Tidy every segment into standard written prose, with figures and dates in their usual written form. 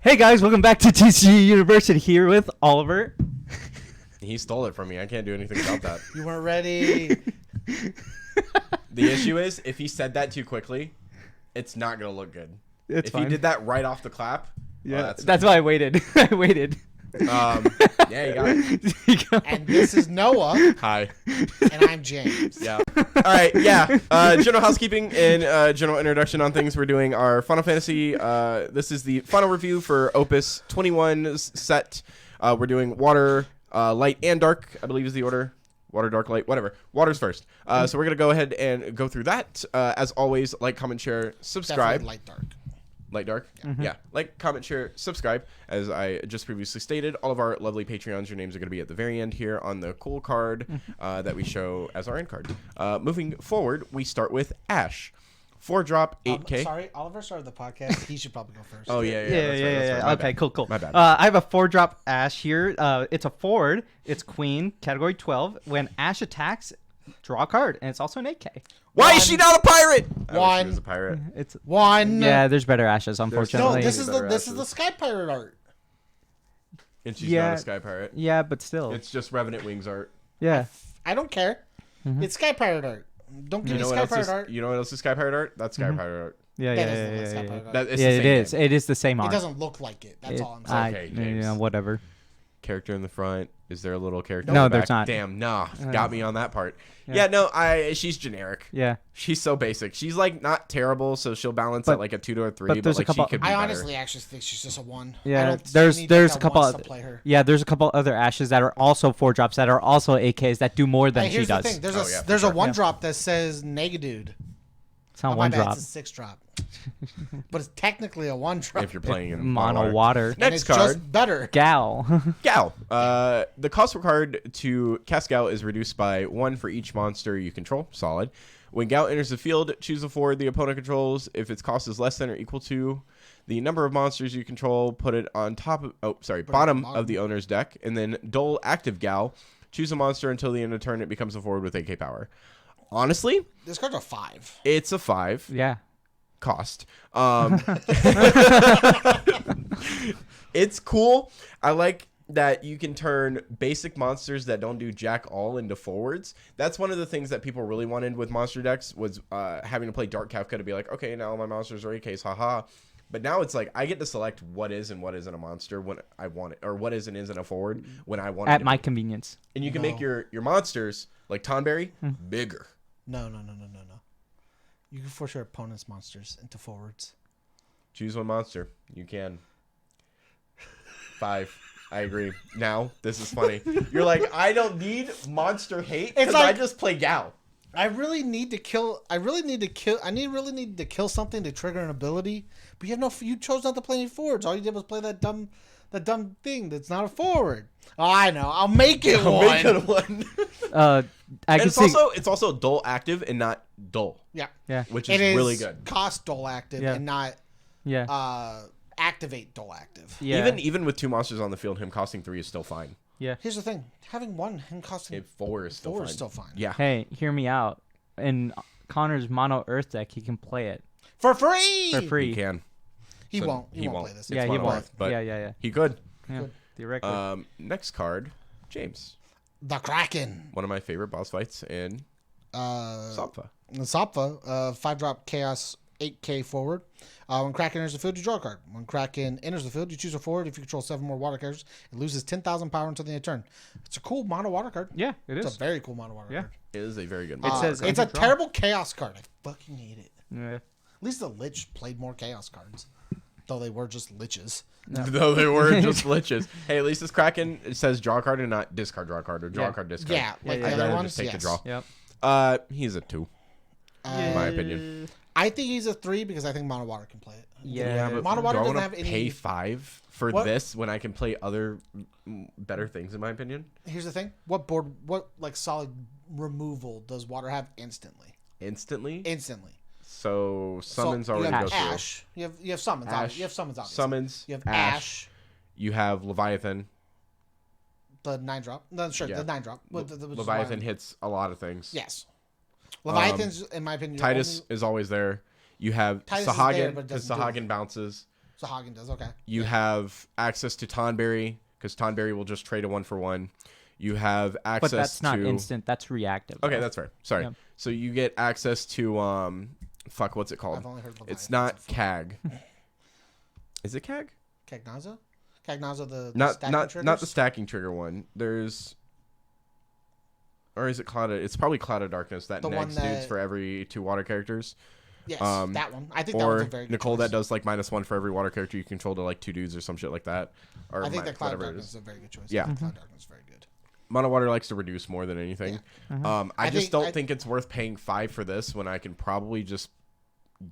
Hey guys, welcome back to TCGU University here with Oliver. He stole it from me. I can't do anything about that. You weren't ready. The issue is, if he said that too quickly, it's not going to look good. It's if fine. he did that right off the clap, Yeah, that's why I waited. I waited. yeah, you got it. And this is Noah, Hi. and I'm James. Yeah. All right. Yeah. General housekeeping and general introduction on things. We're doing our Final Fantasy. This is the final review for Opus 21 set. We're doing water, light, and dark, I believe is the order. Water, dark, light, whatever. Water's first. So we're going to go ahead and go through that. As always, like, comment, share, subscribe. Definitely light dark. Light dark? Yeah. Like, comment, share, subscribe. As I just previously stated, all of our lovely Patreons, your names are going to be at the very end here on the cool card that we show as our end card. Moving forward, we start with Ash. 4-drop, 8K. Sorry, Oliver started the podcast. He should probably go first. Oh, yeah. Yeah. My Okay, bad. cool. My bad. I have a 4-drop Ash here. It's a forward. It's Queen, category 12. When Ash attacks, draw a card, and it's also an 8K. Why is she not a pirate? I wish One. she was a pirate. It's One. yeah. There's better Ashes, No, unfortunately. this is Better the ashes. Sky Pirate art. And she's Yeah. not a sky pirate. Yeah, but still. It's just Revenant Wings art. Yeah. I don't care. It's Sky Pirate art. Don't give You me know what Sky else Pirate is? art. You know what else is sky pirate art? That's sky pirate art. Yeah. That Yeah. doesn't look like Yeah. Sky Yeah. Pirate art. That, it's Yeah, the it same is. thing. It is the same It art. doesn't look like it. That's all I'm saying. Okay, James. Yeah, whatever. Character in the front. Is there a little character? No, in the there's back? not. Damn, nah. Got me on that part. Yeah. Yeah, no, she's generic. Yeah. She's so basic. She's like not terrible, so she'll balance at like a 2 to a 3. but there's a like couple- she could be I better. honestly actually think she's just a 1. I Yeah, don't see there's any there's deck a that couple wants of, to play her. yeah, there's a couple other Ashes that are also 4-drops that are also AKs that do more than Hey, she here's does. the thing. There's Oh, yeah, for there's sure. a 1-drop that says Negadude. It's not Oh, my 1-drop. bad. It's a 6-drop. But it's technically a 1-drop. If you're playing in Mono water. and Next it's card, just better. Gal. Gal. The cost per card to cast Gal is reduced by 1 for each monster you control. Solid. When Gal enters the field, choose a forward the opponent controls. If its cost is less than or equal to the number of monsters you control, put it on top of, bottom of the owner's deck. And then Dole active Gal. Choose a monster until the end of turn. It becomes a forward with 8K power. Honestly, This card's a 5. it's a 5 Yeah. cost. It's cool. I like that you can turn basic monsters that don't do jack all into forwards. That's one of the things that people really wanted with monster decks was having to play Dark Kafka to be like, okay, now my monsters are AKs, haha. But now it's like I get to select what is and what isn't a monster when I want it, or what is and isn't a forward when I want it. At to my be. convenience. And you can make your monsters like Tonberry bigger. No. You can force your opponent's monsters into forwards. Choose one monster. You can. 5. I agree. Now, this is funny. You're like, I don't need monster hate because like- I just play Gal. I really need to kill something to trigger an ability. But you chose not to play any forwards. All you did was play that dumb thing that's not a forward. Oh, I know. I'll make it one. Make it one. I And can it's see. also dull active and not dull, Yeah. Yeah. which It is is really good. cost dual active Yeah. and not Yeah. activate dual active. Yeah. Even with 2 monsters on the field, him costing 3 is still fine. Yeah. Here's the thing: having one and costing 4 is still 4 fine. is still fine. Yeah. Hey, hear me out. In Connor's mono Earth deck, he can play it For free. for free. He can. He So won't. He won't play this. Yeah, It's he mono won't. Earth, but Yeah. he could. Yeah. Theoretically. Next card, James. The Kraken. One of my favorite boss fights in Sapfa. The Sapfa, 5-drop Chaos 8K forward. When Kraken enters the field, you draw a card. When Kraken enters the field, you choose a forward. If you control 7 more water characters, it loses 10,000 power until the end of turn. It's a cool mono water card. yeah, it It's is. a very cool mono water card. It is a very good It monster. says It's a draw. terrible Chaos card. I fucking hate it. Yeah. At least the Lich played more Chaos cards, though they were just Liches. Though they were just glitches. Hey, at least this Kraken, it says draw a card and not discard draw a card or draw a card discard. Yeah, like yeah, the I'd other rather ones. just take the Yes. draw. Yep. He's a 2, in my opinion. I think he's a 3 because I think mono water can play it. Yeah. but Mono Water do I doesn't wanna have any- pay 5 for What? this when I can play other better things, in my opinion? Here's the thing: what like solid removal does water have instantly? Instantly? Instantly. So summons So already you go have through. Ash. You have summons. Ash. You have summons. Obviously. Summons. You have Ash. You have Leviathan. The 9-drop. No, sure, Yeah. the 9-drop. Leviathan hits a lot of things. Yes. Leviathan's, in my opinion, Titus is always there. You have Titus is there, Sahagin but it because doesn't do Sahagin bounces. Hagen does, okay. You have access to Tonberry, because Tonberry will just trade a 1-for-1. You have access But that's not to... instant. That's reactive. Okay, though. that's fair. Sorry. Yep. So you get access to... Fuck, what's it called? I've only heard Leviathan. It's not CAG. Is it CAG? Cagnaza? Cagnaza, the Not stacking triggers? not the stacking trigger one. There's... Or is it Clouded? It's probably Clouded Darkness that The one negs dudes that- for every 2 water characters. Yes, that one. I think that Or one's a very good Nicole choice. that does like -1 for every water character you control to like 2 dudes or some shit like that. Or I think that Cloud whatever it Darkness is. is a very good choice. Yeah. I think Cloud Darkness is very good. Mono water likes to reduce more than anything. I I just think- don't think it's worth paying 5 for this when I can probably just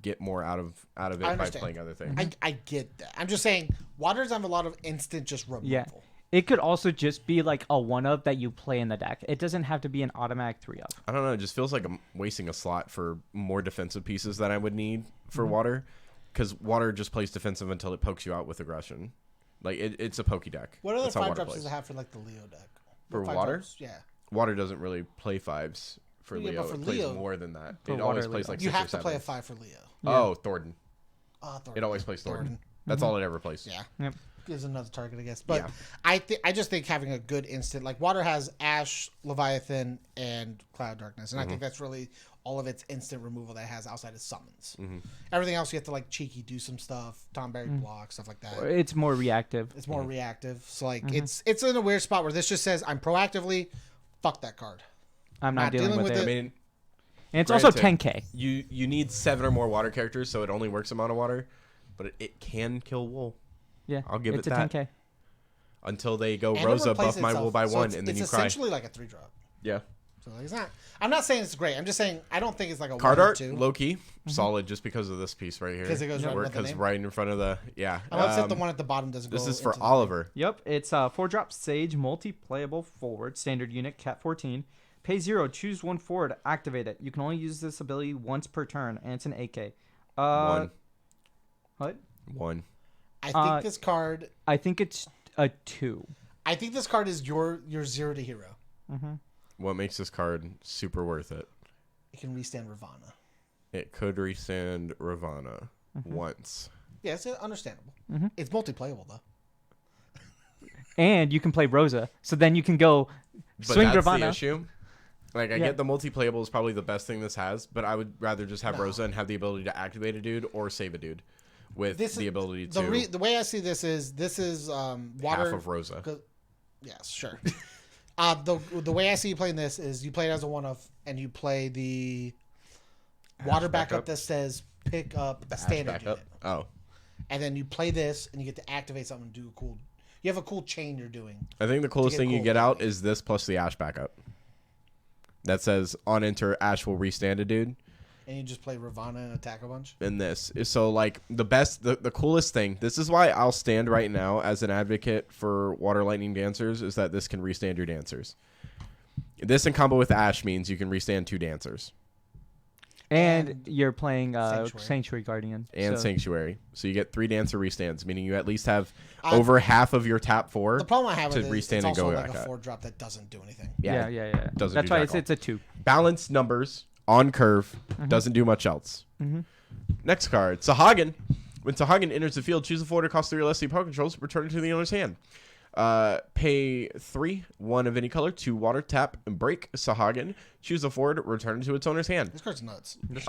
get more out of it I by understand. playing other things. I get that. I'm just saying, waters have a lot of instant just removal. Yeah. It could also just be like a 1-of that you play in the deck. It doesn't have to be an automatic 3-of. I don't know. It just feels like I'm wasting a slot for more defensive pieces that I would need for water, because water just plays defensive until it pokes you out with aggression. Like it's a pokey deck. What other That's how 5 water drops plays. does it have for like the Leo deck? For What 5 water? drops? Yeah. Water doesn't really play 5s for Yeah, Leo. but for It plays Leo- more than that. For It always water plays Leo. like You 6 or have to 7. play a 5 for Leo. Oh, Thornton. Thornton. It always plays Thornton. Thornton. That's all it ever plays. Yeah. Yep. Gives another target, I guess. But Yeah. I just think having a good instant, like water has Ash, Leviathan, and Cloud Darkness, and I think that's really all of its instant removal that it has outside of summons. Everything else you have to like cheeky do some stuff, Tomberry block, stuff like that. It's more reactive. It's more reactive. So like it's in a weird spot where this just says I'm proactively fuck that card. I'm not dealing with I it. mean, And it's also granted, 10k. you need 7 or more water characters, so it only works amount of water, but it can kill wool Yeah. I'll give it's it a that. 10k. until they go And it Rosa replaces buff my itself. wool by So 1, and then you it's cry. essentially like a 3-drop. Yeah. So like, it's not. I'm not saying it's great. I'm just saying I don't think it's like a Card 1 or art, 2. low key, solid just because of this piece right here. 'Cause it goes right above the Because name? right in front of the I'm upset the one at the bottom doesn't go. This is for into the- Oliver. Yep. It's 4-drop Sage, multi-playable forward, standard unit, Cat 14. Pay 0, choose 1 forward, activate it. You can only use this ability once per turn, and it's an AK. 1. What? 1. I think this card. I think it's a 2. I think this card is your 0 to hero. What makes this card super worth it? It can restand Ravana. It could restand Ravana once. Yeah, it's understandable. It's multi-playable though. And you can play Rosa, so then you can go But swing that's the Ravana. issue. Like, I Yeah. get the multi-playable is probably the best thing this has, but I would rather just have Rosa and have the ability to activate a dude or save a dude with This the is, ability to the way I see this is water. half of Rosa. Yes, sure. The way I see you playing this is you play it as a 1-of, and you play the water backup that says pick up the standard backup. unit, Oh. and then you play this and you get to activate something and do a cool. You have a cool chain you're doing. I think the coolest get thing you cool get out ability. is this plus the Ash backup. That says on enter, Ash will restand a dude. And you just play Ravana and attack a bunch. In this is so like the coolest thing. This is why I'll stand right now as an advocate for Water Lightning Dancers is that this can restand your dancers. This in combo with Ash means you can restand 2 dancers And you're playing Sanctuary. Sanctuary Guardian. and so- Sanctuary. So you get 3 dancer restands, meaning you at least have over half of your tap 4. The problem I have to with it is restand it's and also go like back a up. 4-drop that doesn't do anything. Yeah. Doesn't That's do why jack all. it's a 2. Balanced numbers on curve, doesn't do much else. Next card, Sahagin. When Sahagin enters the field, choose a forward, cost 3 or less, opponent controls, return it to the owner's hand. Pay 3, 1 of any color, 2 water, tap, and break Sahagin. Choose a forward, return it to its owner's hand. This card's nuts. This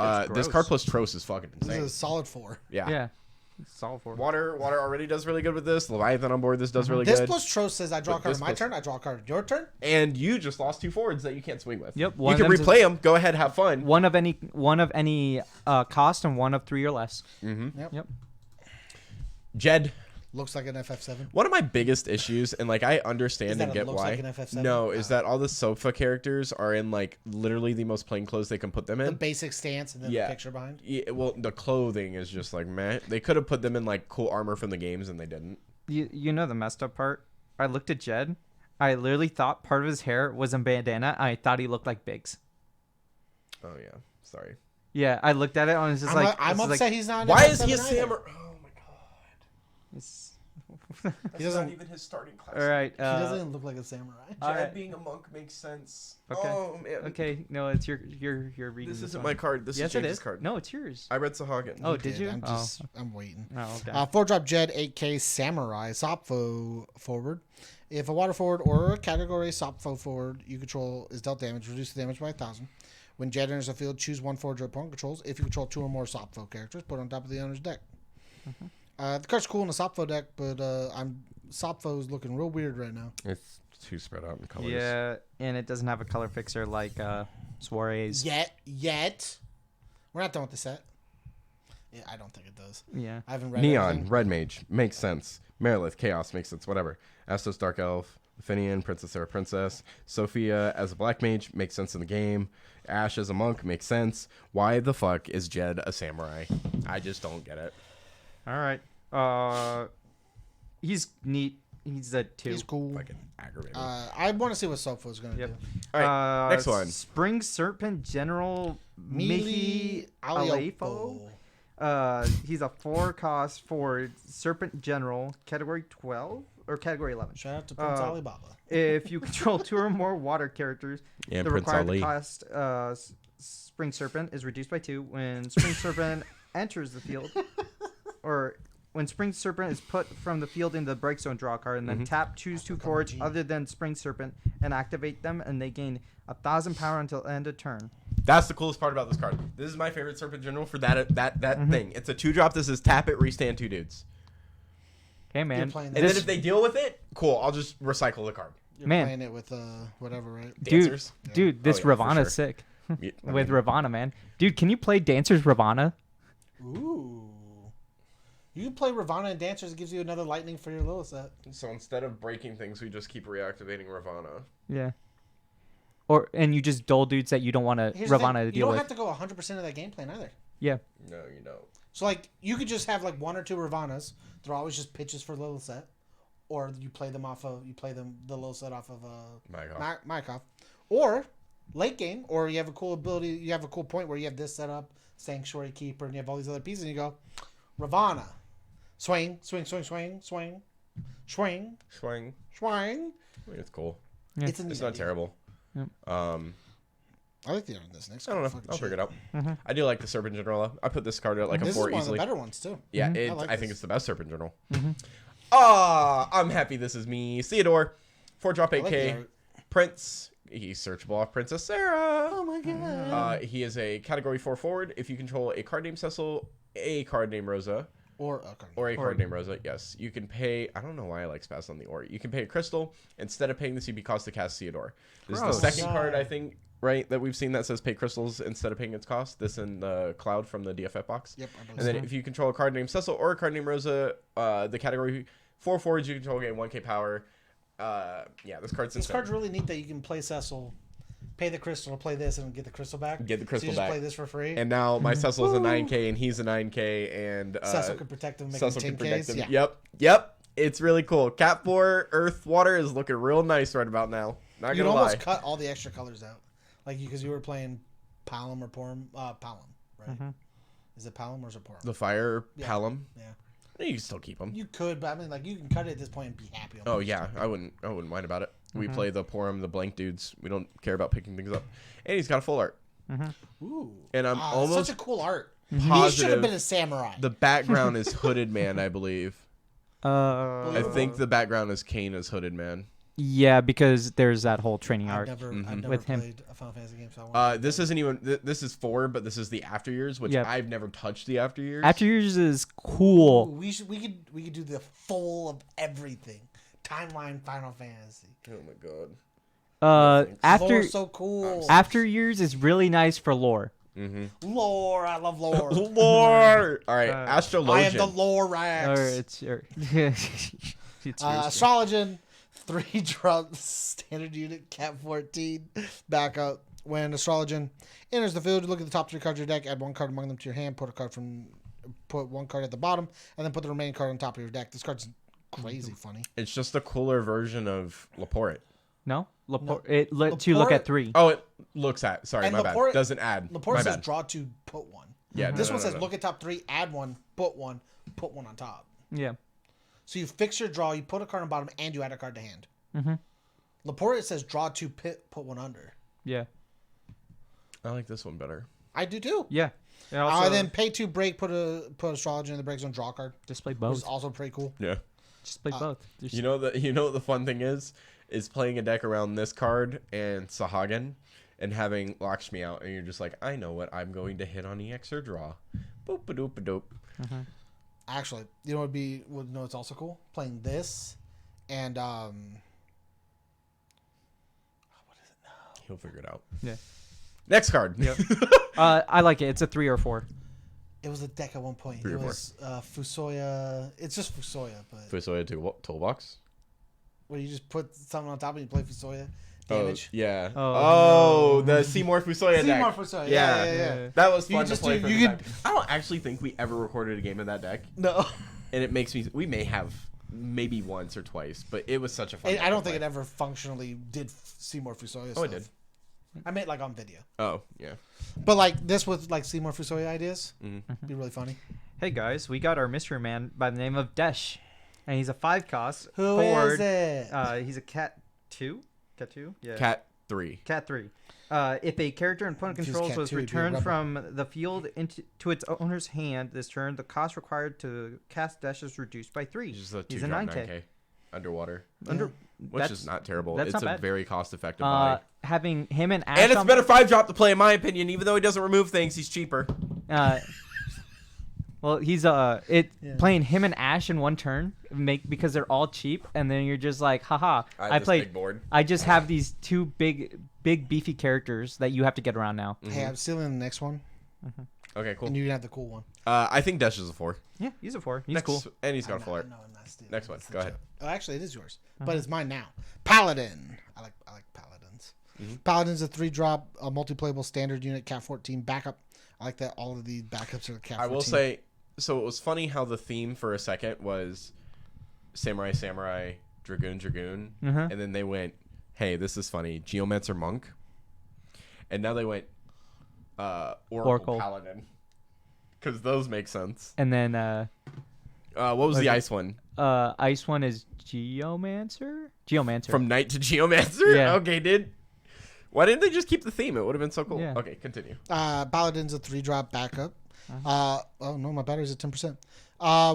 card plus Tros is fucking This insane. is a solid 4. Yeah. Yeah. It's all for Water already does really good with this. Leviathan on board, this does really This good. plus Tros says I draw a But card this on my plus- turn, I draw a card on your turn. And you just lost 2 forwards that you can't swing with. Yep, You one of can them's replay them. Go ahead, have fun. one of any cost and 1 of 3 or less. Yep. Jed. Looks like an FF7. One of my biggest issues, and like I Is understand that and it get looks why. like an FF7? No, is that all the sofa characters are in like literally the most plain clothes they can put them The in. basic stance and then Yeah. the picture behind. Yeah, well, the clothing is just like meh. They could have put them in like cool armor from the games, and they didn't. You know the messed up part? I looked at Jed. I literally thought part of his hair was a bandana. I thought he looked like Biggs. Oh yeah, sorry. Yeah, I looked at it and I was just I'm like, I'm this is upset like, he's not. An Why FF7 is he a either. samurai? Oh my god. it's That's doesn't- not even his starting class. All right. He doesn't even look like a samurai. all Jed right. being a monk makes sense. Okay. Oh man. Okay. No, it's your reading. This isn't one. my card. This Yes, is it James' is. card. No, it's yours. I read Sahagin. Oh, did you? I'm waiting. Oh, okay. 4-drop Jed 8K Samurai Sopfo forward. If a water forward or a category Sopfo forward you control is dealt damage, reduce the damage by 1,000. When Jed enters the field, choose one forward your opponent controls. If you control 2 or more Sopfo characters, put it on top of the owner's deck. The card's cool in the Sopfo deck, but Sopfo's looking real weird right now. It's too spread out in colors. Yeah, and it doesn't have a color fixer like Soirees. Yet. We're not done with the set. Yeah, I don't think it does. Yeah. I haven't read Neon, everything. Red Mage, makes sense. Merilith, Chaos, makes sense, whatever. Astos, Dark Elf, Finian, Princess Sarah Princess. Sophia as a Black Mage, makes sense in the game. Ash as a Monk, makes sense. Why the fuck is Jed a Samurai? I just don't get it. All right. He's neat. He's a 2. He's cool. Fucking aggravating. I want to see what Sopfo's going to Yep. do. All right, next one. Spring Serpent General Mihi Aleifo. He's a 4-cost forward Serpent General, category 12 or category 11. Shout out to Prince Alibaba. If you control 2 or more water characters, Yeah, the Prince required Ali. cost Spring Serpent is reduced by 2 when Spring Serpent enters the field, or when Spring Serpent is put from the field into the break zone, draw a card, and then tap, choose 2 forwards other than Spring Serpent, and activate them, and they gain 1,000 power until end of turn. That's the coolest part about this card. This is my favorite Serpent General for that thing. It's a 2-drop. This is tap it, restand 2 dudes. Hey man, You're playing And then if they deal with it, cool. I'll just recycle the card. You're Man. playing it with whatever, right? Dancers. dude, this Oh, yeah, for Ravana's sure. sick. Yeah, I With mean, Ravana, man. Dude, can you play Dancers Ravana? Ooh. You can play Ravana and Dancers. It gives you another lightning for your little set. so instead of breaking things, we just keep reactivating Ravana. Yeah. And you just dull dudes that you don't want Here's the Ravana thing, to you deal don't with. have to go 100% of that game plan either. Yeah. No, you don't. So, like, you could just have, like, 1 or 2 Ravanas. They're always just pitches for little set. Or you play them the little set off of Mykov. Or late game, or you have a cool ability, you have a cool point where you have this set up, Sanctuary Keeper, and you have all these other pieces, and you go, Ravana. Swing, swing, swing, swing, swing, swing, Swing. swing. I mean, it's cool. Yeah. It's a neat It's not idea. terrible. Yep. I like the art on this next I don't know. fucking I'll shit. figure it out. I do like the Serpent General. Though. I put this card at like This a 4 is one easily. of the better ones, too. Yeah, I like I think this. it's the best Serpent Journal. I'm happy this is me. Theodore, 4-drop I like the 8K. art. Prince. He's searchable off Princess Sarah. Oh my god. He is a category 4 forward. If you control a card named Cecil, a card named Rosa, Or okay. or a card named Rosa, yes, you can pay. I don't know why I like spaz on the or. You can pay a crystal. Instead of paying the CB cost to cast Theodore. This Gross. is the second card, God. I think, right, that we've seen that says pay crystals instead of paying its cost. This in the Cloud from the DFF box. Yep. I believe And then so. if you control a card named Cecil or a card named Rosa, the category 4 forwards you control gain 1k power. Yeah, this card's This insane. card's really neat that you can play Cecil, pay the crystal, play this, and get the crystal back. Get the crystal so you back. just play this for free. And now my Cecil's a 9k and he's a 9k and Cecil can protect him, make Cecil him can 10Ks. protect him. Yeah. Yep. It's really cool. Cat 4 Earth Water is looking real nice right about now. Not You'd gonna lie. almost cut all the extra colors out, like because you were playing Palom or Porum. Palom, right? Is it Palom or is it Porum? The Fire Yeah. Palom. Yeah. You can still keep them. You could, but I mean, like you can cut it at this point and be happy. Oh yeah, I wouldn't mind about it. We play the Porum, the blank dudes. We don't care about picking things up. And he's got a full art. Ooh. And I'm That's almost such a cool art. He should positive have been a samurai. the background is Hooded Man, I believe. I think the background is Kane as Hooded Man. Yeah, because there's that whole training I've art. never With him. played a Final Fantasy game, so I want This isn't even. This is 4, but this is the After Years, which Yeah. I've never touched the After Years. After Years is cool. we could do the full of everything. Timeline Final Fantasy. Oh my god. After Lore's so cool. After Years is really nice for lore. Lore, I love lore. Lore. All right, Astrologian. I am the lore Or Rax. it's it's yours. Astrologian, 3 drops, standard unit, Cat 14, backup. When Astrologian enters the field, you look at the top 3 cards of your deck, add 1 card among them to your hand, put 1 card at the bottom, and then put the remaining card on top of your deck. This card's crazy funny. It's just a cooler version of Laporte. No, it lets you look Laporte- at 3. Oh, it looks at. Sorry, And my Laporte- bad. Doesn't add. Laporte my says bad. draw 2, put 1. Yeah, This no, one no, says no. look at top 3, add 1, put 1 on top. Yeah. So you fix your draw, you put a card on bottom, and you add a card to hand. Mm-hmm. Laporte, it says draw 2, put 1 under. Yeah. I like this one better. I do too. Yeah. And also, Then pay 2, break, put astrology in the break zone, draw a card. just play Which both. is also pretty cool. Yeah. Just play both. Just, You know what the fun thing is playing a deck around this card and Sahagin and having Lakshmi out, and you're just like, I know what I'm going to hit on EX or draw. Boop a doop a doop. Actually, you know what's also cool? Playing this and what is it now? He'll figure it out. Yeah. Next card. Yep. I like it. It's a 3 or 4. It was a deck at one point. 3 or It 4. was Fusoya. It's just Fusoya, but Fusoya Toolbox. where you just put something on top and you play Fusoya damage. Oh, yeah. Oh, The Seymour Fusoya Seymour deck. Fusoya. Yeah. Yeah. That was You fun to just play do- for you the could- time. I don't actually think we ever recorded a game of that deck, No, and it makes me. We may have maybe once or twice, but it was such a fun. I deck don't to think play. it ever functionally did Seymour Fusoya. Oh, it stuff. did. I meant like on video, Oh, yeah. but like this with like Seymour Fusoya ideas, Mm-hmm. be really funny. Hey guys, we got our mystery man by the name of Desh, and he's a 5-cost Who is forward. it? He's a cat 2. Cat 2. Yeah. Cat 3. Cat 3. If a character and opponent If it was controls Cat was 2, it'd be a returned rebel. from the field to its owner's hand this turn, the cost required to cast Desh is reduced by 3. Just a He's 2 a drop 9K. 9K. Underwater. Under, Which that's- is not terrible. that's It's not a bad. very cost effective buy. having him and Ash And it's on- better 5 drop to play, in my opinion, even though he doesn't remove things, he's cheaper. Well, he's playing him and Ash in one turn because they're all cheap, and then you're just like, haha, I this played. big board. I just have these 2 big beefy characters that you have to get around now. Hey, I'm stealing the next one, Okay, cool. and you can have the cool one. I think Desh is a 4. Yeah, he's a 4. He's Next, cool. And he's got a No, floor. no, I'm not stealing. Next one. It's a Go ahead. joke. Oh, actually, it is yours, but it's mine now. Paladin. I like Paladins. Paladin's a 3-drop, a multi-playable standard unit, Cat 14 backup. I like that all of the backups are Cat 14. I will say, so it was funny how the theme for a second was Samurai, Samurai, Dragoon, Dragoon. Mhm. And then they went, hey, this is funny, Geomancer, Monk. And now they went Oracle. Paladin. Because those make sense. And then What was the ice one? ice one is Geomancer. From Knight to Geomancer? Yeah. Okay, dude. Why didn't they just keep the theme? It would have been so cool. Yeah. Okay, continue. Paladin's a 3-drop backup. Oh no, my battery's at 10%.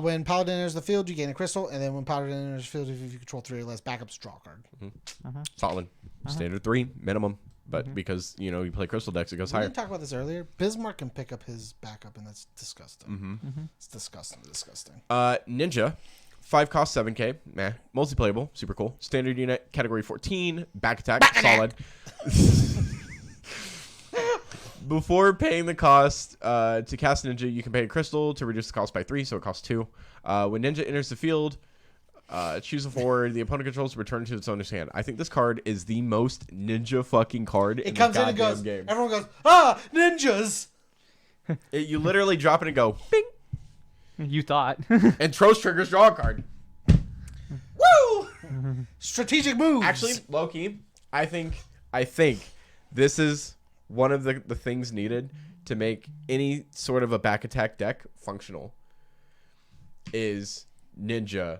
When Paladin enters the field, you gain a crystal, and then when Paladin enters the field, if you control 3 or less backups, draw a card. Solid. Standard 3, minimum. But because, you play crystal decks, it goes We higher. didn't talk about this earlier. Bismarck can pick up his backup, and that's disgusting. It's disgusting. Ninja, 5 cost, 7K. Meh. Multiplayable, super cool. Standard unit, category 14. Back attack, solid. Before paying the cost to cast Ninja, you can pay a crystal to reduce the cost by 3, so it costs 2. When Ninja enters the field, choose a forward the opponent controls, return to its owner's hand. I think this card is the most Ninja fucking card in It comes the in and goddamn goes. game. Everyone goes, ninjas! You literally drop it and go, bing, You thought. and Trost triggers draw a card. Woo! Strategic moves. Actually, Loki, I think this is one of the things needed to make any sort of a back attack deck functional. Is Ninja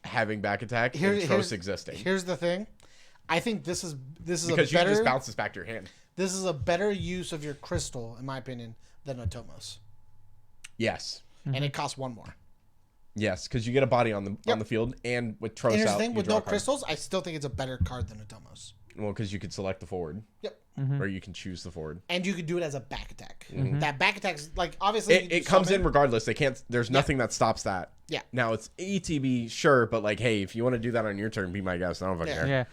having back attack and Trost existing? Here's the thing. I think this is Because a you better. just bounce this back to your hand. This is a better use of your crystal, in my opinion, than a Tomos, Yes. and it costs 1 more. Yes, because you get a body on the field, and with Trost And here's out, the thing: you with draw no a card. crystals, I still think it's a better card than a Tomos. Well, because you could select the forward, Yep. or you can choose the forward. And you could do it as a back attack. That back attack's like obviously you can do It comes in summon. regardless. They can't. There's nothing that stops that. Yeah. Now it's ETB, sure, but like, hey, if you want to do that on your turn, be my guest. I don't fucking care. yeah.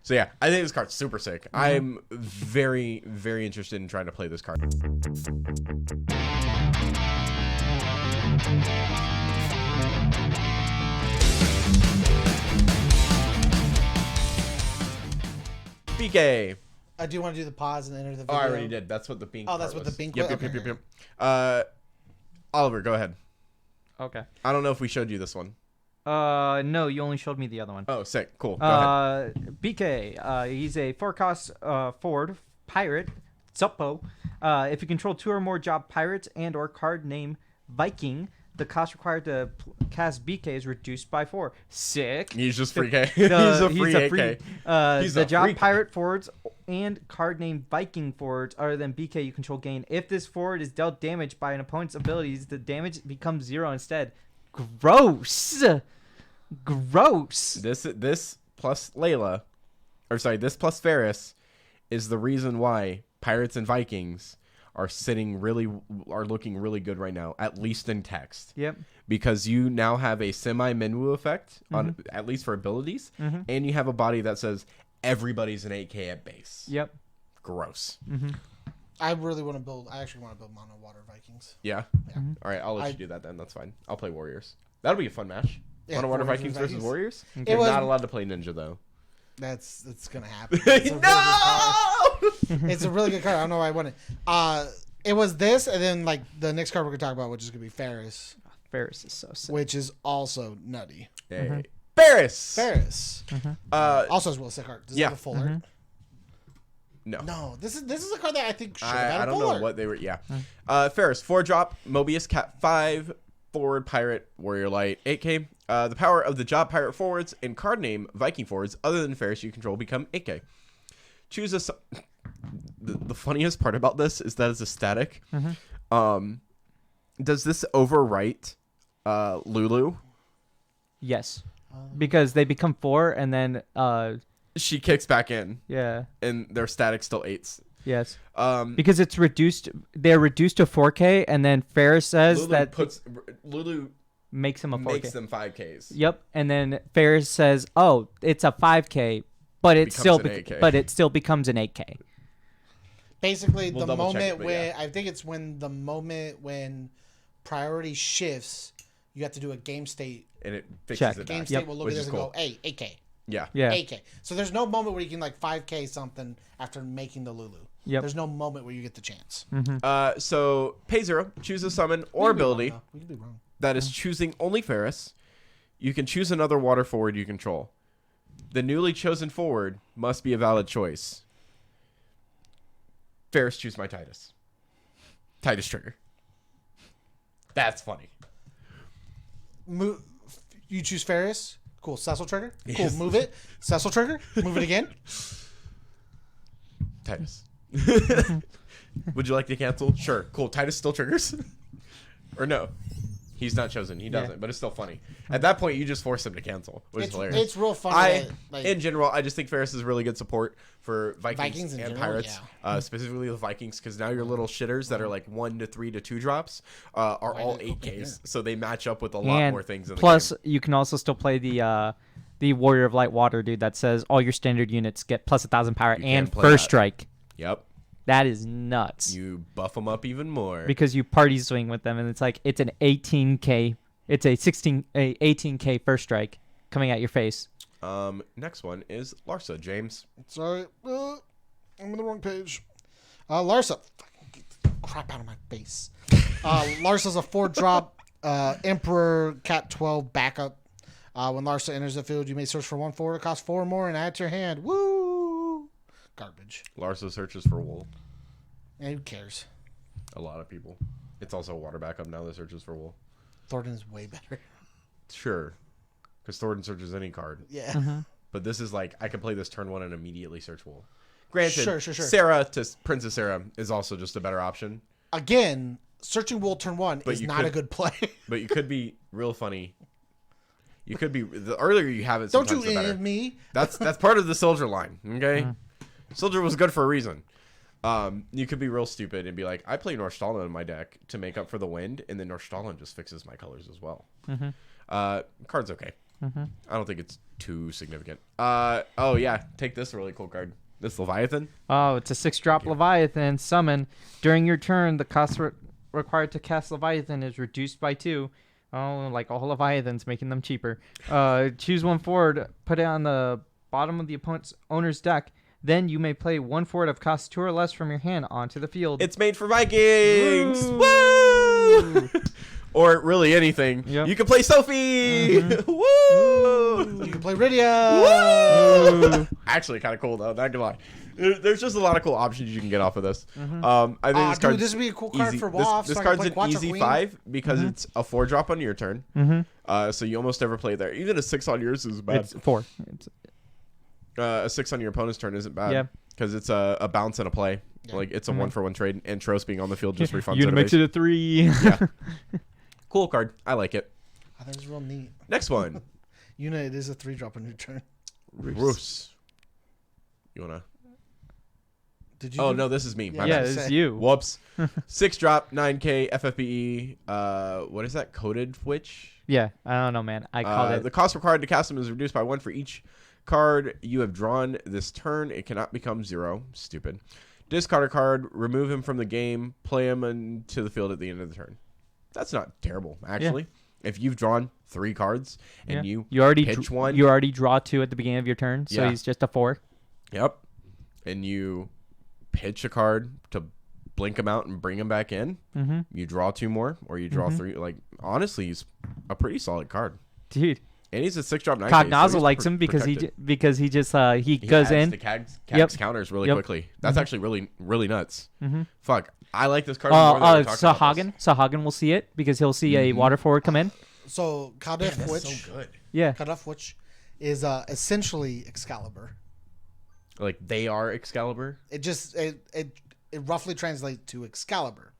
So yeah, I think this card's super sick. I'm very, very interested in trying to play this card. BK. I do want to do the pause and enter the Oh, video. I already did. That's what the Bink. Oh, that's part what the was. Bink Yep, was? yep, yep, Okay. yep, yep. Oliver, go ahead. Okay. I don't know if we showed you this one. No, you only showed me the other one. Oh, sick. Cool. Go ahead. BK. He's a 4-cost forward pirate. Suppo. If you control 2 or more job pirates and or card name Viking, the cost required to cast BK is reduced by 4. Sick. He's just free K. He's a free AK. He's the a job free K. pirate forwards and card named Viking forwards other than BK you control gain. If this forward is dealt damage by an opponent's abilities, the damage becomes 0 instead. Gross. Gross. This plus Layla, this plus Ferris, is the reason why Pirates and Vikings are looking really good right now, at least in text. Yep. Because you now have a semi-Minwu effect on at least for abilities, and you have a body that says everybody's an 8K at base. Yep. Gross. I really want to build. I actually want to build Mono Water Vikings. Yeah. All right, I'll let you do that then. That's fine. I'll play Warriors. That'll be a fun match. Yeah, Mono Water Warriors Vikings versus versus Warriors. Okay. You're not allowed to play Ninja though. It's gonna happen. It's a really good card. No. It's a really good card. I don't know why I won it. It was this, and then like the next card we're gonna talk about, which is gonna be Ferris, Ferris is so sick. which is also nutty. Hey. Ferris. Ferris also has a sick card. Does it yeah. have a full art? No. No, this is a card that I think should have had I a don't full know art. what they were. Yeah. Ferris 4-drop Mobius Cat 5 forward pirate warrior light 8K. The power of the job pirate forwards and card name Viking forwards other than Ferris you control become 8K. Choose a. The funniest part about this is that it's a static. Does this overwrite Lulu? Yes. Because they become 4 and then She kicks back in, yeah. and their static still 8s. Yes. Because it's reduced. They're reduced to 4K, and then Ferris says Lulu makes them a 4K. makes them 5Ks. Yep. And then Ferris says, "Oh, it's a 5K, but it still becomes an 8K." Basically, We'll the double check it, moment but when yeah. I think it's when priority shifts, you have to do a game state. And it fixes Check. it Game back. state will look which at is this and cool. go, "Hey, 8K, Yeah. Yeah. 8K." So there's no moment where you can like 5K something after making the Lulu. Yep. There's no moment where you get the chance. So pay 0, choose a summon or ability We could be wrong. that is choosing only Ferris. You can choose another water forward you control. The newly chosen forward must be a valid choice. Ferris, choose my Titus. Titus trigger. That's funny. You choose Ferris. Cool. Cecil trigger. Cool. Yes. Move it. Cecil trigger. Move it again. Titus. Would you like to cancel? Sure. Cool. Titus still triggers? Or no? He's not chosen. He doesn't, but it's still funny. At that point, you just force him to cancel, which is hilarious. It's real funny. In general, I just think Ferris is really good support for Vikings in and general, Pirates, specifically the Vikings, because now your little shitters that are like 1 to 3 to 2 drops are all 8Ks, so they match up with a lot more things in the plus, game. you can also still play the Warrior of Light Water dude that says all your standard units get plus 1,000 power You and can play first that. strike. Yep. That is nuts. You buff them up even more. Because you party swing with them, and it's like it's an 18K. It's a 18K first strike coming at your face. Next one is Larsa. James. Sorry. I'm on the wrong page. Larsa. Fucking get the crap out of my face. Larsa's a 4-drop Emperor Cat 12 backup. When Larsa enters the field, you may search for 1 forward. It costs 4 more and add to your hand. Woo! Garbage. Larsa searches for wool. And who cares? A lot of people. It's also a water backup now that searches for wool. Thornton is way better. Sure. Because Thornton searches any card. Yeah. But this is like, I could play this turn 1 and immediately search wool. Granted, Sure. Sarah to Princess Sarah is also just a better option. Again, searching wool turn 1 But is you not a could- good play. But you could be real funny. You could be, the earlier you have it, Don't sometimes you the better. end me. That's part of the Soldier line, okay? Soldier was good for a reason. You could be real stupid and be like, I play Northstalin in my deck to make up for the wind, and then Northstalin just fixes my colors as well. Card's okay. I don't think it's too significant. Oh yeah, take this really cool card. This Leviathan. Oh, it's a 6-drop Leviathan summon. During your turn, the cost required to cast Leviathan is reduced by 2. Oh, like all Leviathans, making them cheaper. Choose 1 forward, put it on the bottom of the opponent's owner's deck. Then you may play 1 forward of cost 2 or less from your hand onto the field. It's made for Vikings. Woo! or really anything, you can play Sophie. Woo! You can play Rydia. Woo! Actually, kind of cool though. Not gonna lie. There's just a lot of cool options you can get off of this. I think this card. This would be a cool card easy. for WoW. This so card's an Quattro easy Queen. 5 because it's a 4-drop on your turn. So you almost never play there. Even a 6 on yours is bad. It's 4. A 6 on your opponent's turn isn't bad. Yeah. Because it's a bounce and a play. Yeah. Like it's a 1-for-1 trade, and Tros being on the field just refunds You makes it a 3. Yeah. Cool card. I like it. I think it's real neat. Next one. Yuna, it is a 3-drop on your turn. Roos. You wanna? Did you? Oh no, this is me. My Yeah, bad. it's you. Whoops. 6-drop, 9K, FFBE. What is that? Coded Witch? Yeah, I don't know, man. I called it. The cost required to cast them is reduced by 1 for each card you have drawn this turn. It cannot become 0. Stupid. Discard a card, remove him from the game, play him into the field at the end of the turn. That's not terrible, actually. If you've drawn 3 cards and you already pitch one. You already draw 2 at the beginning of your turn, so he's just a 4. Yep. And you pitch a card to blink him out and bring him back in. You draw 2 more, or you draw 3. Like, honestly, he's a pretty solid card. Dude. And he's a 6-drop 9K. Cognazzle likes him because he just he goes in. The Cags counters really quickly. That's actually really nuts. Fuck. I like this card. Sahagan will see it because he'll see a water forward come in. So Kadif Witch. So good. Yeah. Kadif Witch is essentially Excalibur. Like they are Excalibur. It just it roughly translates to Excalibur.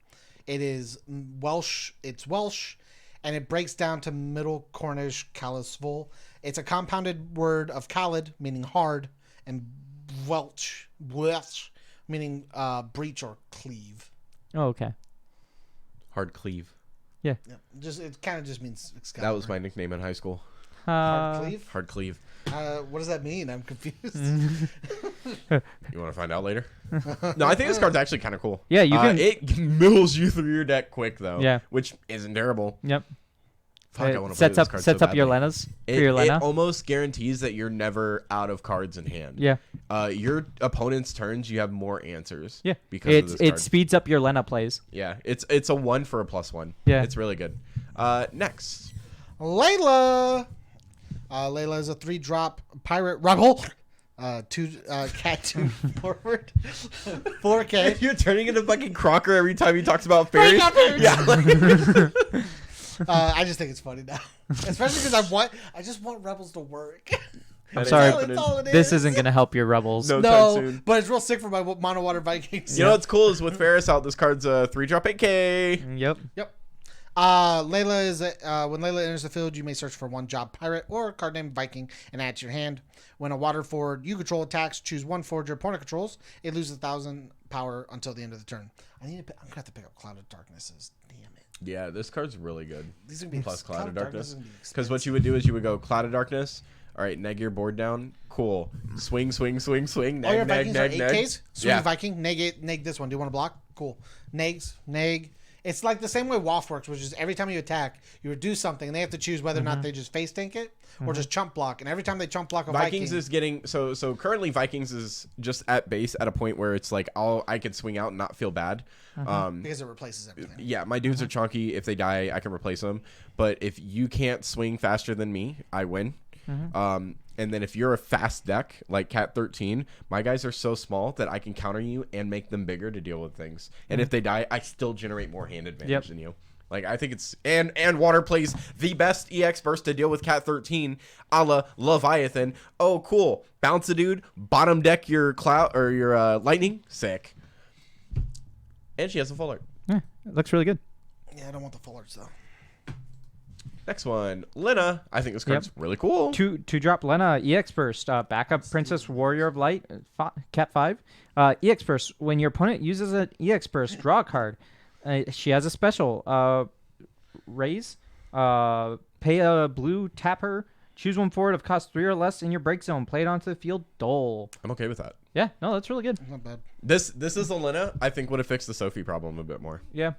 It is Welsh. It's Welsh, and it breaks down to Middle Cornish Calusvol. It's a compounded word of Khalid, meaning hard, and Welsh, meaning breach or cleave. Oh, okay. Hard cleave. Yeah. Just it kind of just means Excalibur. That was my nickname in high school. Hard cleave. Hard cleave. What does that mean? I'm confused. You want to find out later? No, I think this card's actually kind of cool. Yeah, you can. It mills you through your deck quick though. Yeah. Which isn't terrible. Yep. Fuck, I want to play Sets this up card sets so up your badly. Lenas for It, your Lena. it almost guarantees that you're never out of cards in hand. Yeah. Your opponent's turns, you have more answers. Yeah. Because of this it card. speeds up your Lena plays. Yeah. It's a 1 for a +1. Yeah. It's really good. Next. Layla. Layla is a 3-drop pirate rebel. 2 cat 2 forward. 4K. You're turning into fucking Crocker every time he talks about fairies. Yeah. I just think it's funny now, especially because I just want rebels to work. I'm sorry, That's all it this is. isn't gonna help your rebels. No time soon. But it's real sick for my mono water Vikings. You know what's cool is with Ferris out, this card's a 3-drop 8K. Yep. Layla is when Layla enters the field, you may search for 1 job pirate or a card named Viking and add to your hand. When a water forward you control attacks, choose 1 forward your opponent controls. It loses 1,000 power until the end of the turn. I'm gonna have to pick up Cloud of Darknesses. Damn it. Yeah, this card's really good. These are gonna be Plus Cloud of Darkness. Because Because what you would do is you would go Cloud of Darkness. All right, neg your board down. Cool. Swing, swing, swing, swing. Neg, your neg, Vikings neg, are neg. 8Ks? Swing Viking, neg this one. Do you want to block? Cool. Negs, neg. It's like the same way WAF works, which is every time you attack, you would do something, and they have to choose whether or not they just face tank it or just chump block. And every time they chump block a Vikings Viking, is getting so currently Vikings is just at base at a point where it's like I can swing out and not feel bad. because it replaces everything. Yeah, my dudes are chunky. If they die, I can replace them. But if you can't swing faster than me, I win. And then if you're a fast deck like Cat 13, my guys are so small that I can counter you and make them bigger to deal with things. And if they die, I still generate more hand advantage than you. Like I think it's and water plays the best EX burst to deal with Cat 13, a la Leviathan. Oh, cool! Bounce a dude, bottom deck your cloud or your lightning, sick. And she has a full art. Yeah, it looks really good. Yeah, I don't want the full arts though. Next one, Lena. I think this card's really cool. Two drop Lena EX burst, backup Princess Warrior of Light, Cat 5. EX burst. When your opponent uses an EX burst, draw a card. She has a special. Raise. Pay a blue, tap her. Choose 1 forward of cost 3 or less in your break zone. Play it onto the field. Dole. I'm okay with that. Yeah, no, that's really good. Not bad. This is a Lena. I think would have fixed the Sophie problem a bit more. Yeah.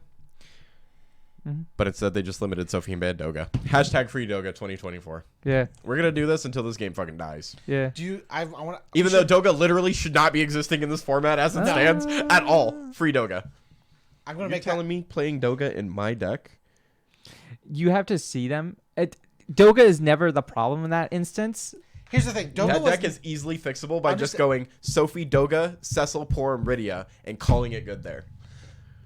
But instead, they just limited Sophie and banned Doga. Hashtag free Doga 2024. Yeah. We're going to do this until this game fucking dies. Yeah. Do you? I want to. Even though Doga literally should not be existing in this format as it stands at all. Free Doga. I'm gonna You're make telling me playing Doga in my deck? You have to see them. Doga is never the problem in that instance. Here's the thing. Doga That was deck is easily fixable by just going Sophie, Doga, Cecil, Por, and Rydia, and calling it good there.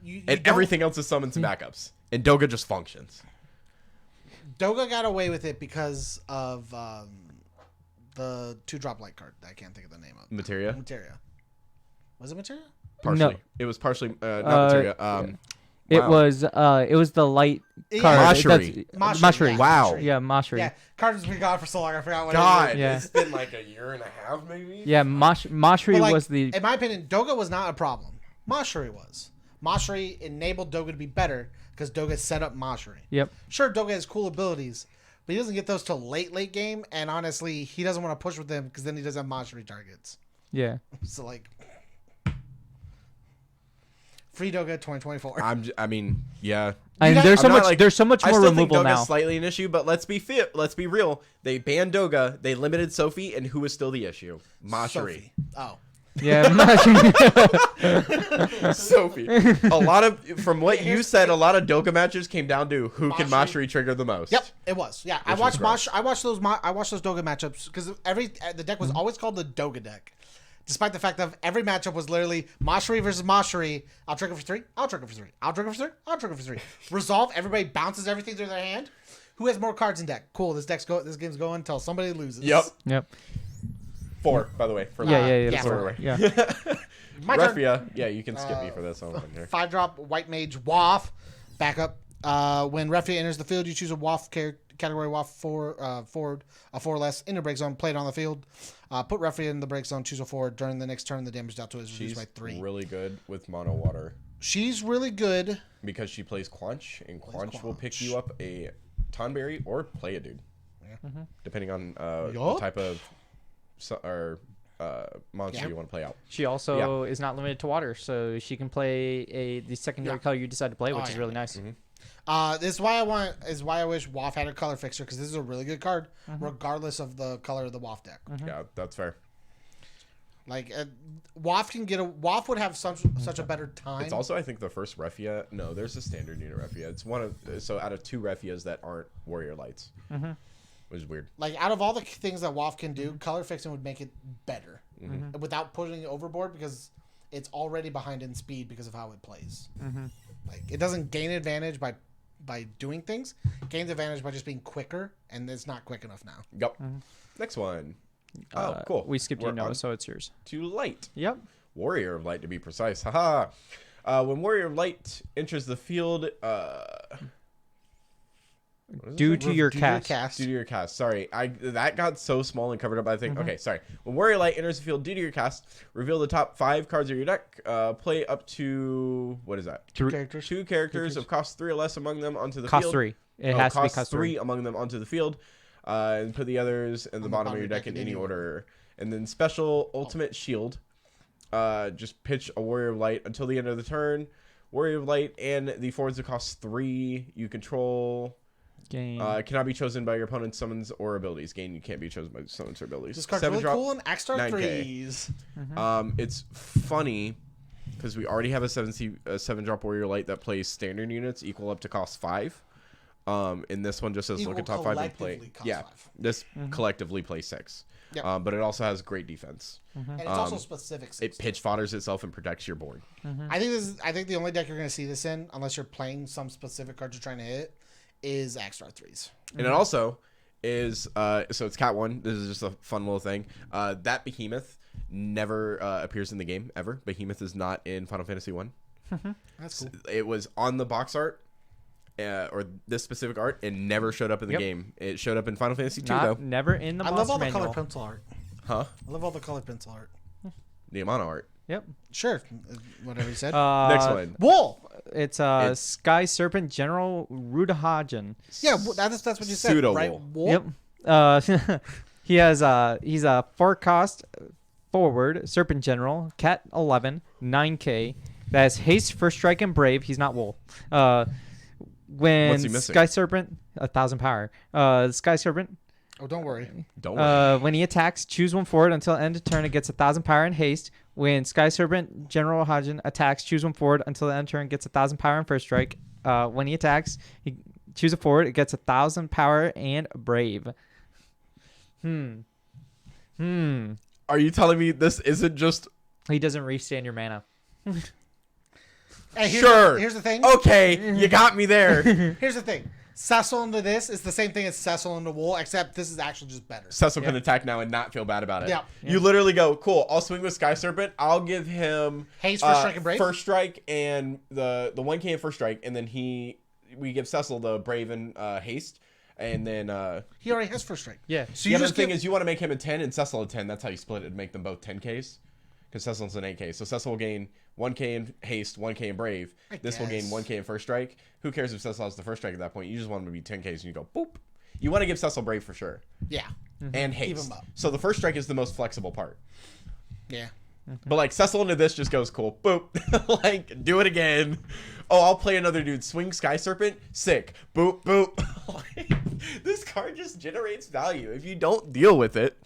you And don't- everything else is summons and backups. And Doga just functions. Doga got away with it because of the 2-drop light card that I can't think of the name of. Materia? Materia. Was it Materia? Partially. No. It was partially, not Materia. It Wow. was the light Yeah. card. Mashri. That's- Mashri, Mashri. yeah. Wow. Yeah, Mashri. Yeah, card has been gone for so long. I forgot what God, it is. Yeah. it's been like a year and a half, maybe? Yeah, Mashri But, like, was the. in my opinion, Doga was not a problem. Mashri was. Mashri enabled Doga to be better because Doga set up Mashri. Yep. Sure, Doga has cool abilities, but he doesn't get those till late game. And honestly, he doesn't want to push with them because then he doesn't have Mashri targets. Yeah. So like, free Doga 2024. I mean, yeah. And got- there's so I'm not, much. like- There's so much I more still think removal Doga's now. slightly an issue, but let's be real. They banned Doga, they limited Sophie, and who was still the issue? Mashri. Sophie. Oh, Yeah, Mashri. Sophie. A lot of, from what you said, a lot of Doga matches came down to who can Mashri. Mashri trigger the most. yep, it was. Yeah, I Which watched was I watched those Doga matchups because the deck was always called the Doga deck. Despite the fact that every matchup was literally Mashri versus Mashri. I'll trigger for 3. I'll trigger for 3. I'll trigger for 3. I'll trigger for 3. Resolve. Everybody bounces everything through their hand. Who has more cards in deck? Cool. This game's going until somebody loses. Yep. Yep. 4, by the way. For Yeah, yeah, yeah. yeah, four. Sorry. Yeah. My turn. Refia. Yeah, you can skip me for this. I don't care. 5-drop White Mage Waff. Backup. When Refia enters the field, you choose a Waff category Waff forward, a 4 or less in the break zone. Play it on the field. Put Refia in the break zone. Choose a forward. During the next turn, the damage dealt to it is reduced She's by 3. really good with mono water She's really good. because she plays Quanch, and Quanch will pick you up a Tonberry or play a dude, depending on the Yup. type of monster Yeah. you want to play out. She also is not limited to water, so she can play the secondary Yeah. color you decide to play, which Oh, is yeah. really nice. This is why I wish Waff had a color fixer because this is a really good card, regardless of the color of the Waff deck. Yeah, that's fair. Like Waff would have such a better time. It's also, I think, the first Refia. No, there's a standard unit Refia. It's one of out of 2 Refias that aren't Warrior Lights, which is weird. like out of all the things that Waff can do, color fixing would make it better without putting it overboard because it's already behind in speed because of how it plays. Like it doesn't gain advantage by doing things, gains advantage by just being quicker, and it's not quick enough now. Yep. Next one. Oh, cool. We skipped We're you, Noah, on so it's yours. to Light. Yep. Warrior of Light, to be precise. Haha. When Warrior of Light enters the field, Due to your Do cast. due to your cast. Sorry, that got so small and covered up. I think. Okay, sorry. When Warrior Light enters the field due to your cast, reveal the top 5 cards of your deck. Play up to what is that? Characters. 2 characters of cost 3 or less among them onto the Cost field. 3. It Oh, has to be cost cost 3 3. among them onto the field, and put the others in the bottom of your deck in any order. And then special ultimate shield. Just pitch a Warrior of Light until the end of the turn. Warrior of Light and the forwards that cost 3 you control. Game. Cannot be chosen by your opponent's summons or abilities. Gain, you can't be chosen by summons or abilities. This card's 7 really drop, cool in X-Star 9K. 3s. It's funny because we already have a 7-drop Warrior Light that plays standard units equal up to cost 5. And this one just says look Equal at top 5 and play. collectively cost Yeah, 5. this collectively plays 6. Yep. But it also has great defense. And it's also specific. It pitch fodders itself and protects your board. I think the only deck you're going to see this in, unless you're playing some specific card you're trying to hit, is X-Star 3s. And it also is so it's Cat 1. This is just a fun little thing. That Behemoth never appears in the game ever. Behemoth is not in Final Fantasy 1. That's cool. It was on the box art or this specific art and never showed up in the game. It showed up in Final Fantasy 2 though. Never in the I monster love all the manual. color pencil art. Huh? I love all the color pencil art. The Amano art. Yep. Sure. Whatever you said. Next one. Wool. It's It's- Sky Serpent General Rudahagen. Yeah, that's what you said, Pseudo right? wool. Wool. Yep. He's a 4 cost forward Serpent General, Cat 11, 9K. That has haste, first strike, and brave. He's not wool. When What's he missing? Sky Serpent, 1,000 power. Sky Serpent, Oh, don't worry. Don't worry. when he attacks, choose one forward until end of turn. It gets 1,000 power and haste. When Sky Serpent General Hagen attacks, choose one forward until the end of turn. Gets 1,000 power and first strike. When he attacks, he choose a forward. It gets 1,000 power and brave. Are you telling me this isn't just He doesn't restand your mana. Hey, sure? Here's the thing. Okay, you got me there. Here's the thing. Cecil into this is the same thing as Cecil into Wool, except this is actually just better. Cecil can attack now and not feel bad about it. Yeah. You literally go, cool, I'll swing with Sky Serpent. I'll give him Haste, First Strike, and Brave? First Strike and the 1K and First Strike, and then we give Cecil the Brave and Haste, and then He already has First Strike. Yeah. So the you other just thing give, is you want to make him a 10 and Cecil a 10. That's how you split it and make them both 10Ks. Because Cecil's an 8K. So Cecil will gain 1K in Haste, 1K in Brave. This will gain guess. 1K in First Strike. Who cares if Cecil has the First Strike at that point? You just want him to be 10Ks and you go, boop. You want to give Cecil Brave for sure. yeah. And Keep Haste. him up. So the First Strike is the most flexible part. Yeah. But like Cecil into this just goes cool. Boop. Like, do it again. Oh, I'll play another dude. Swing Sky Serpent. Sick. Boop, boop. Like, this card just generates value. If you don't deal with it,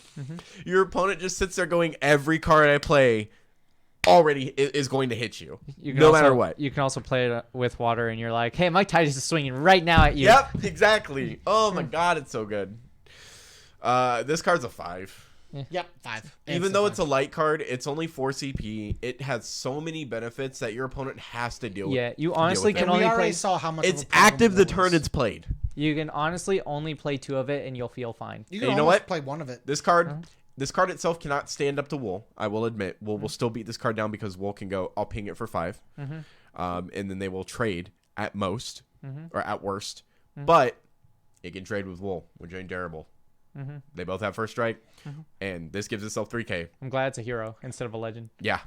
your opponent just sits there going, every card I play already is going to hit you. No matter what. You can also play it with water, and you're like, hey, Mike Titus is swinging right now at you. Yep, exactly. Oh my god, it's so good. This card's a 5. Yep. 5. Even though it's a light card, it's only 4 CP. It has so many benefits that your opponent has to deal with. Yeah, you honestly deal with can and we only already play. saw how much It's of a problem active the Wool turn is. it's played. You can honestly only play 2 of it, and you'll feel fine. You And can you know almost what? play one of it. This card itself cannot stand up to Wool. I will admit. Wool will still beat this card down because Wool can go, I'll ping it for 5. And then they will trade at most or at worst. But it can trade with Wool, which ain't terrible. They both have First Strike, and this gives itself 3K. I'm glad it's a hero instead of a legend. Yeah.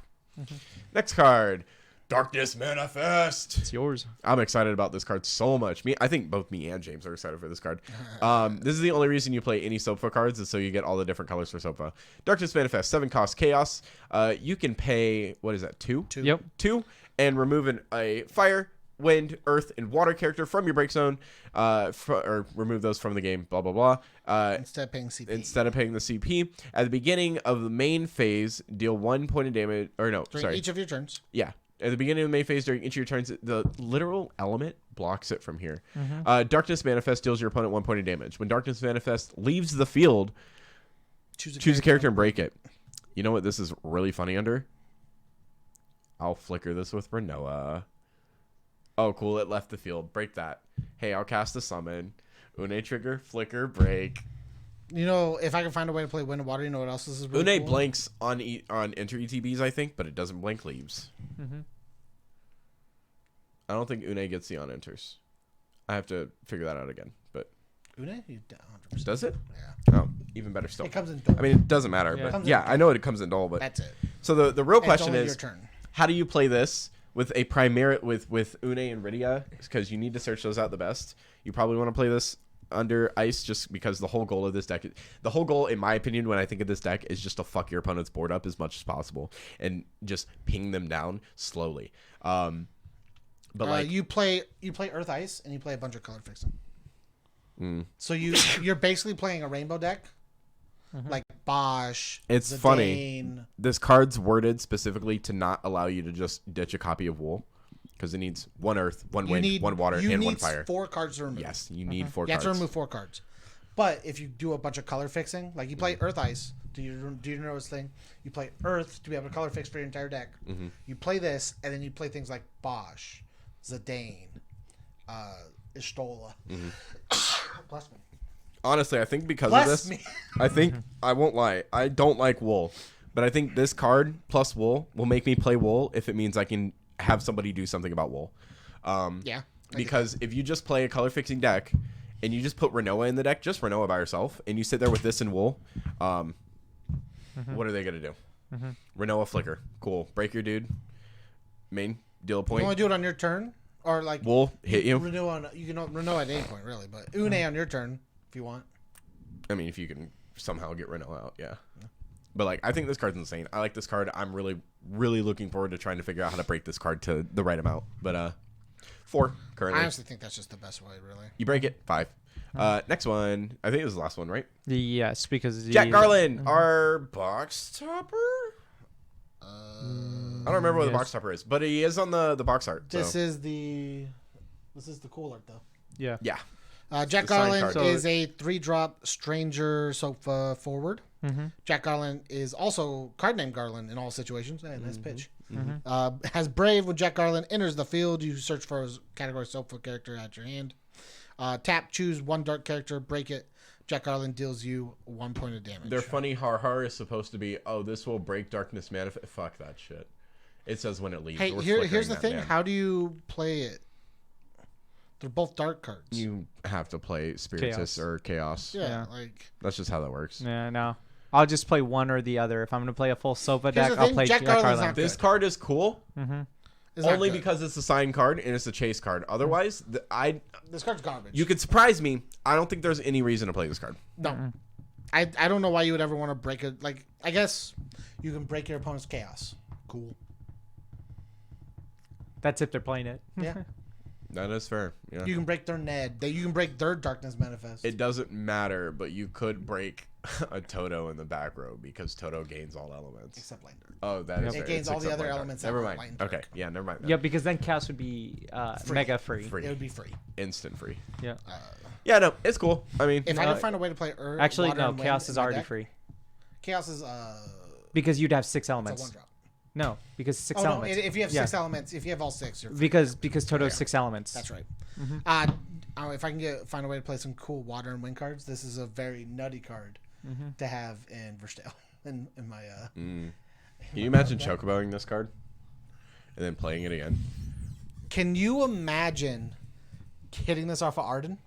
Next card, Darkness Manifest. It's yours. I'm excited about this card so much. I think both me and James are excited for this card. This is the only reason you play any Sofa cards is so you get all the different colors for Sofa. Darkness Manifest, 7 cost Chaos. You can pay, what is that, 2? Yep. 2, and remove a fire, wind, earth, and water character from your break zone, or remove those from the game, blah, blah, blah. Instead of paying CP. Instead of paying the CP. At the beginning of the main phase, deal 1 point of damage, or no, During sorry. each of your turns. Yeah. At the beginning of the main phase, during each of your turns, the literal element blocks it from here. Darkness Manifest deals your opponent 1 point of damage. When Darkness Manifest leaves the field, choose a character and break it. You know what this is really funny under? I'll flicker this with Renoa. Oh, cool. It left the field. Break that. Hey, I'll cast a summon. Une trigger, flicker, break. You know, if I can find a way to play Wind and Water, you know what else this is really Une cool? blanks on enter ETBs, I think, but it doesn't blank leaves. I don't think Une gets the on enters. I have to figure that out again. But Une? You 100%. does it? Yeah. Oh, even better still. It comes in dual. I mean, it doesn't matter, Yeah. but yeah, I know it comes in dull. But That's it. so the real It's question only is, your turn. how do you play this with a primary with Une and Rydia? Because you need to search those out the best. You probably want to play this under ice just because the whole goal of this deck, the whole goal, in my opinion, when I think of this deck, is just to fuck your opponent's board up as much as possible and just ping them down slowly. But like you play Earth Ice and you play a bunch of color fixing. So you're basically playing a rainbow deck, like Bosch. It's Zidane. funny. This card's worded specifically to not allow you to just ditch a copy of Wool because it needs 1 earth, 1 wind, 1 water, you and need 1 fire. 4 cards to remove. Yes, you need 4 You have cards. to remove 4 cards. But if you do a bunch of color fixing, like you play Earth Ice, do you know this thing? You play Earth to be able to color fix for your entire deck. You play this, and then you play things like Bosch, Zidane, Istola. Bless me. Honestly, I think because Bless of this, me. I think I won't lie. I don't like Wool, but I think this card plus Wool will make me play Wool if it means I can have somebody do something about Wool. Yeah. Because if you just play a color fixing deck and you just put Renoa in the deck, just Renoa by herself, and you sit there with this and Wool, what are they gonna do? Renoa flicker, cool. Break your dude. Main deal a You point. want to do it on your turn, or like Wool hit you. Renew on you can renew at any point really, but Une on your turn if you want. I mean, if you can somehow get Renoa out, yeah. But like, I think this card's insane. I like this card. I'm really, really looking forward to trying to figure out how to break this card to the right amount. But 4 currently. I honestly think that's just the best way, really. You break it 5. Next one. I think it was the last one, right? Yes, because Jack Garland, our box topper. I don't remember what the box topper is, but he is on the box art. This So. is the cool art though. Yeah. Yeah. Jack the sign Garland card. is a 3-drop Stranger Sofa forward. Jack Garland is also card named Garland in all situations. Hey, nice pitch. Has Brave. When Jack Garland enters the field, you search for his category Sofa character at your hand. Tap, choose 1 dark character, break it. Jack Garland deals you 1 point of damage. Their funny har is supposed to be, oh, this will break darkness manifest. Fuck that shit. It says when it leaves. Hey, here's the thing. How do you play it? They're both dark cards. You have to play Spiritus or Chaos. Yeah, like That's just how that works. Yeah, no. I'll just play one or the other. If I'm going to play a full Sofa Here's deck, the I'll thing, play Jack Jack Garland's Garland. not This card is cool. it's not Only good. because it's a signed card and it's a chase card. Otherwise, This card's garbage. you could surprise me. I don't think there's any reason to play this card. No. I don't know why you would ever want to break it. Like, I guess you can break your opponent's chaos. Cool. That's if they're playing it. Yeah. That is fair. Yeah. You can break their Ned. You can break their Darkness Manifest. It doesn't matter, but you could break a Toto in the back row because Toto gains all elements. Except Lightning. Oh, that is It fair. gains It's all the except other Light elements. Dark. Never that mind. Lightning Dark. Okay, yeah, never mind. Then. Yeah, because then Chaos would be mega free. Free. It would be free. Instant free. Yeah. Yeah, no, it's cool. I mean, If I can find a way to play Actually, Water no. and Wind Chaos in is my already deck- free. Chaos is Because you'd have 6 it's a elements. 1-drop. No, because 6 Oh no! elements. If you have Yeah. 6 elements, if you have all 6, you're free. Because Toto's 6 elements. That's right. If I can find a way to play some cool Water and Wind cards, this is a very nutty card to have in Verstale. In my can you imagine chocoboing this card and then playing it again? Can you imagine hitting this off of Arden?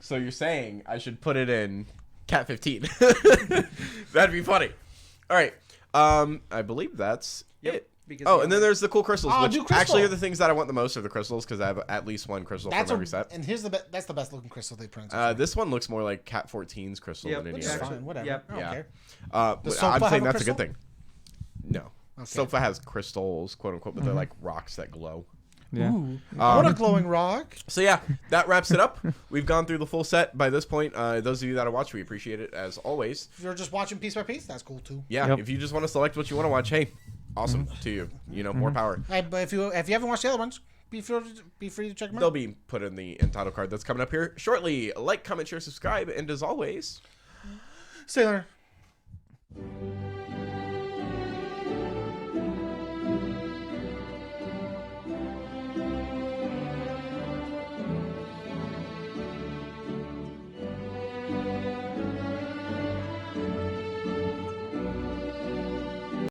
So you're saying I should put it in Cat 15? That'd be funny. All right. I believe that's it. Because And then there's the cool crystals, Oh, which do crystal. actually are the things that I want the most are the crystals because I have at least 1 crystal That's from every set. and here's that's the best looking crystal they print. This one looks more like Cat 14's crystal Yep, than which any is other. fine. Whatever. Yep. I don't Yeah. care. But Sofa I'm have saying a that's a good crystal? thing. No. Sofa has crystals, quote unquote, but they're like rocks that glow. Yeah. What a glowing rock! So yeah, that wraps it up. We've gone through the full set by this point. Those of you that are watching, we appreciate it as always. If you're just watching piece by piece, that's cool too. Yeah, Yep. if you just want to select what you want to watch, hey, awesome to you. You know, more power. Hey, but if you haven't watched the other ones, be free to check them They'll out. be put in the entitled card that's coming up here shortly. Like, comment, share, subscribe, and as always, See you later.